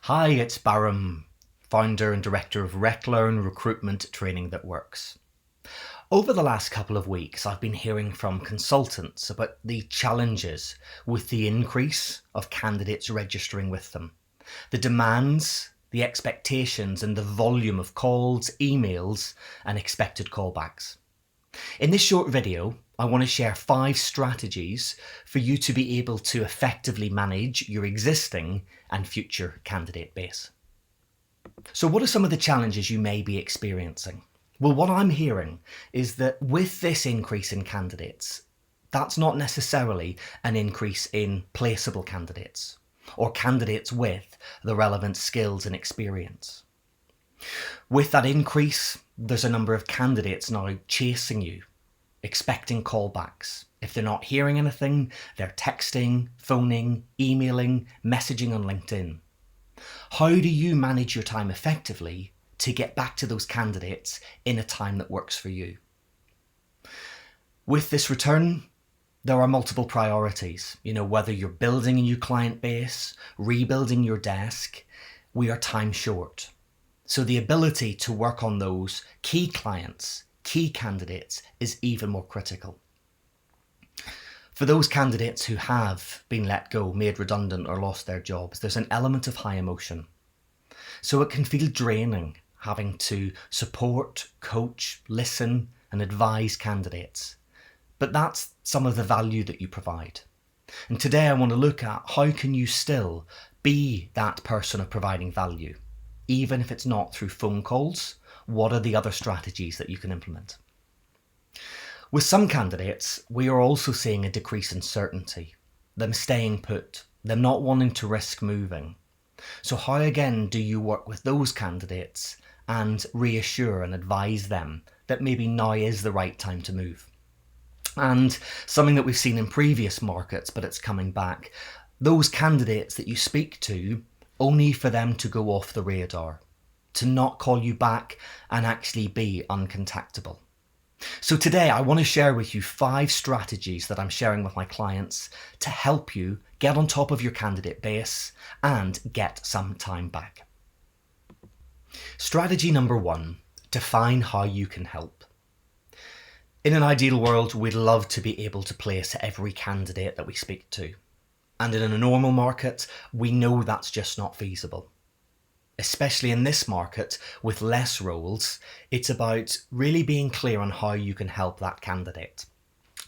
Hi, it's Barham, founder and director of RecLearn Recruitment Training That Works. Over the last couple of weeks, I've been hearing from consultants about the challenges with the increase of candidates registering with them, the demands, the expectations, and the volume of calls, emails, and expected callbacks. In this short video, I want to share 5 strategies for you to be able to effectively manage your existing and future candidate base. So what are some of the challenges you may be experiencing? Well, what I'm hearing is that with this increase in candidates, that's not necessarily an increase in placeable candidates or candidates with the relevant skills and experience. With that increase, there's a number of candidates now chasing you, expecting callbacks. If they're not hearing anything, they're texting, phoning, emailing, messaging on LinkedIn. How do you manage your time effectively to get back to those candidates in a time that works for you? With this return, there are multiple priorities. Whether you're building a new client base, rebuilding your desk, we are time short. So the ability to work on those key clients, key candidates is even more critical. For those candidates who have been let go, made redundant, or lost their jobs, there's an element of high emotion. So it can feel draining having to support, coach, listen, and advise candidates. But that's some of the value that you provide. And today I want to look at how can you still be that person of providing value, even if it's not through phone calls. What are the other strategies that you can implement? With some candidates, we are also seeing a decrease in certainty, them staying put, them not wanting to risk moving. So how again do you work with those candidates and reassure and advise them that maybe now is the right time to move? And something that we've seen in previous markets, but it's coming back, those candidates that you speak to only for them to go off the radar, to not call you back and actually be uncontactable. So today I want to share with you 5 strategies that I'm sharing with my clients to help you get on top of your candidate base and get some time back. Strategy number 1, define how you can help. In an ideal world, we'd love to be able to place every candidate that we speak to. And in a normal market, we know that's just not feasible. Especially in this market with less roles, it's about really being clear on how you can help that candidate.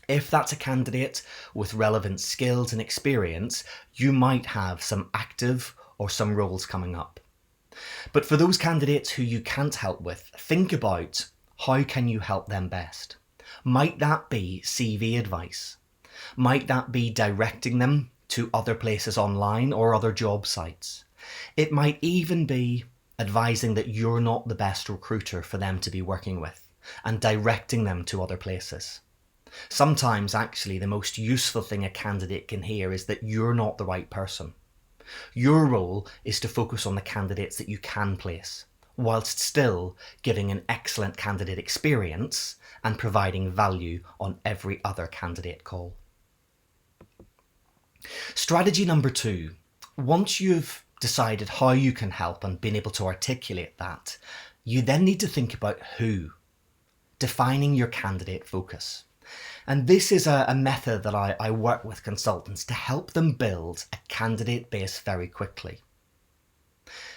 If that's a candidate with relevant skills and experience, you might have some active or some roles coming up. But for those candidates who you can't help with, think about how can you help them best. Might that be CV advice? Might that be directing them to other places online or other job sites? It might even be advising that you're not the best recruiter for them to be working with and directing them to other places. Sometimes actually the most useful thing a candidate can hear is that you're not the right person. Your role is to focus on the candidates that you can place, whilst still giving an excellent candidate experience and providing value on every other candidate call. Strategy number 2, once you've decided how you can help and been able to articulate that, you then need to think about who, defining your candidate focus. And this is a method that I work with consultants to help them build a candidate base very quickly.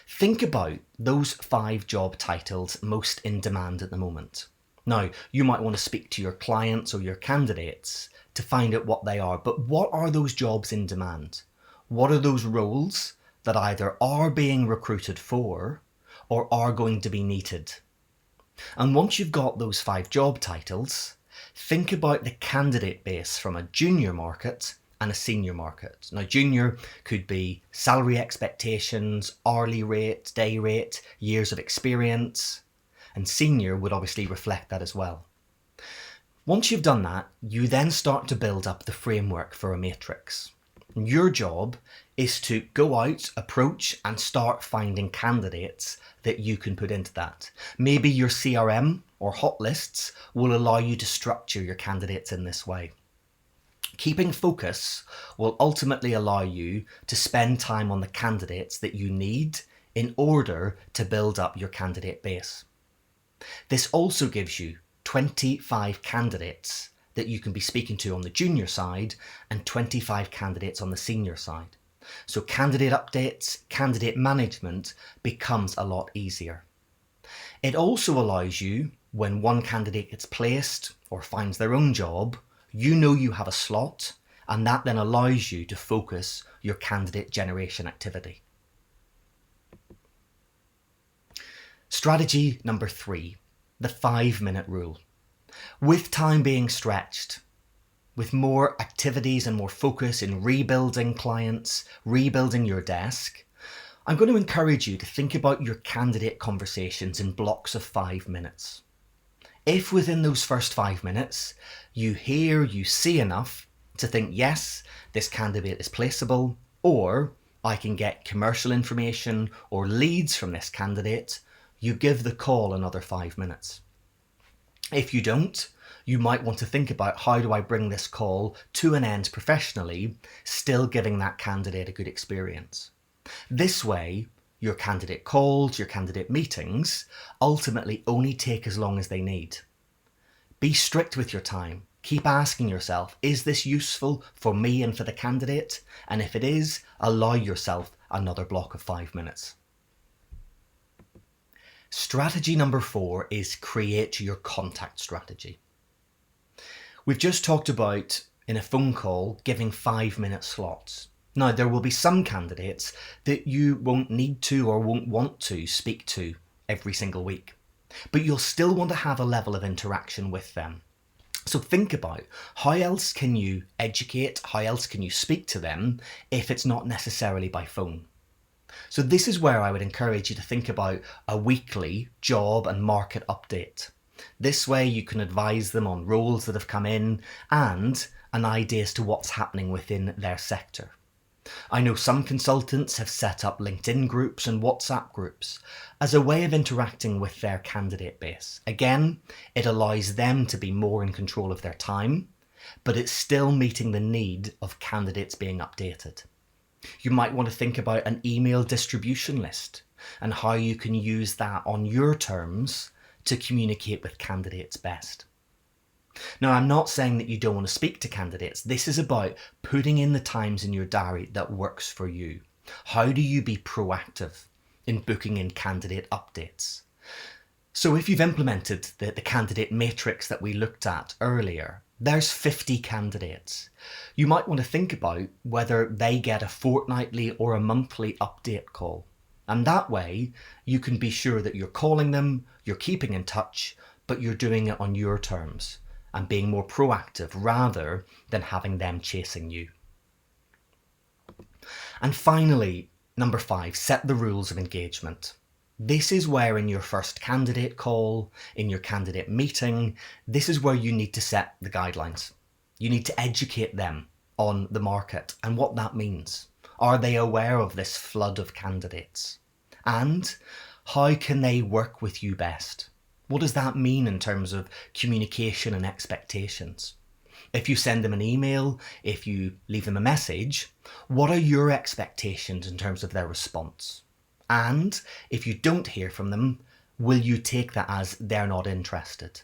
Think about those 5 job titles most in demand at the moment. Now, you might want to speak to your clients or your candidates to find out what they are, but what are those jobs in demand? What are those roles that either are being recruited for or are going to be needed? And once you've got those 5 job titles, think about the candidate base from a junior market and a senior market. Now, junior could be salary expectations, hourly rate, day rate, years of experience, and senior would obviously reflect that as well. Once you've done that, you then start to build up the framework for a matrix. Your job is to go out, approach, and start finding candidates that you can put into that. Maybe your CRM or hot lists will allow you to structure your candidates in this way. Keeping focus will ultimately allow you to spend time on the candidates that you need in order to build up your candidate base. This also gives you 25 candidates that you can be speaking to on the junior side and 25 candidates on the senior side. So candidate updates, candidate management becomes a lot easier. It also allows you, when one candidate gets placed or finds their own job, you know you have a slot, and that then allows you to focus your candidate generation activity. Strategy number 3, the 5-minute rule. With time being stretched, with more activities and more focus in rebuilding clients, rebuilding your desk, I'm going to encourage you to think about your candidate conversations in blocks of 5 minutes. If within those first 5 minutes, you see enough to think, yes, this candidate is placeable, or I can get commercial information or leads from this candidate, you give the call another 5 minutes. If you don't, you might want to think about, how do I bring this call to an end professionally, still giving that candidate a good experience. This way, your candidate calls, your candidate meetings ultimately only take as long as they need. Be strict with your time. Keep asking yourself, is this useful for me and for the candidate? And if it is, allow yourself another block of 5 minutes. Strategy number 4 is create your contact strategy. We've just talked about, in a phone call, giving 5-minute slots. Now, there will be some candidates that you won't need to or won't want to speak to every single week, but you'll still want to have a level of interaction with them. So think about, how else can you educate, how else can you speak to them if it's not necessarily by phone? So this is where I would encourage you to think about a weekly job and market update. This way you can advise them on roles that have come in and an idea as to what's happening within their sector. I know some consultants have set up LinkedIn groups and WhatsApp groups as a way of interacting with their candidate base. Again, it allows them to be more in control of their time, but it's still meeting the need of candidates being updated. You might want to think about an email distribution list and how you can use that on your terms to communicate with candidates best. Now, I'm not saying that you don't want to speak to candidates. This is about putting in the times in your diary that works for you. How do you be proactive in booking in candidate updates? So if you've implemented the candidate matrix that we looked at earlier, there's 50 candidates. You might want to think about whether they get a fortnightly or a monthly update call. And that way you can be sure that you're calling them, you're keeping in touch, but you're doing it on your terms and being more proactive rather than having them chasing you. And finally, number 5, set the rules of engagement. This is where in your first candidate call, in your candidate meeting, this is where you need to set the guidelines. You need to educate them on the market and what that means. Are they aware of this flood of candidates? And how can they work with you best? What does that mean in terms of communication and expectations? If you send them an email, if you leave them a message, what are your expectations in terms of their response? And if you don't hear from them, will you take that as they're not interested?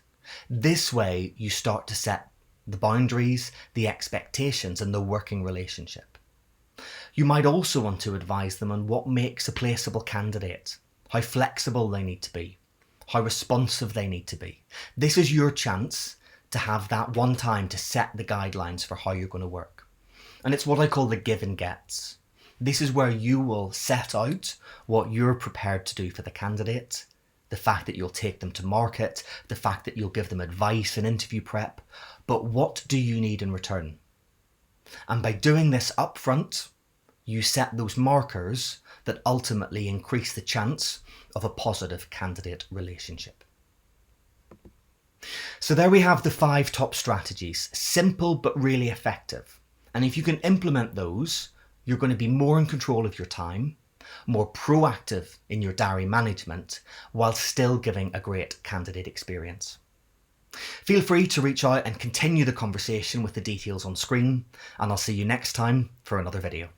This way you start to set the boundaries, the expectations, and the working relationship. You might also want to advise them on what makes a placeable candidate, how flexible they need to be, how responsive they need to be. This is your chance to have that one time to set the guidelines for how you're going to work. And it's what I call the give and gets. This is where you will set out what you're prepared to do for the candidate, the fact that you'll take them to market, the fact that you'll give them advice and interview prep, but what do you need in return? And by doing this upfront, you set those markers that ultimately increase the chance of a positive candidate relationship. So there we have the 5 top strategies, simple but really effective. And if you can implement those, you're going to be more in control of your time, more proactive in your diary management, while still giving a great candidate experience. Feel free to reach out and continue the conversation with the details on screen, and I'll see you next time for another video.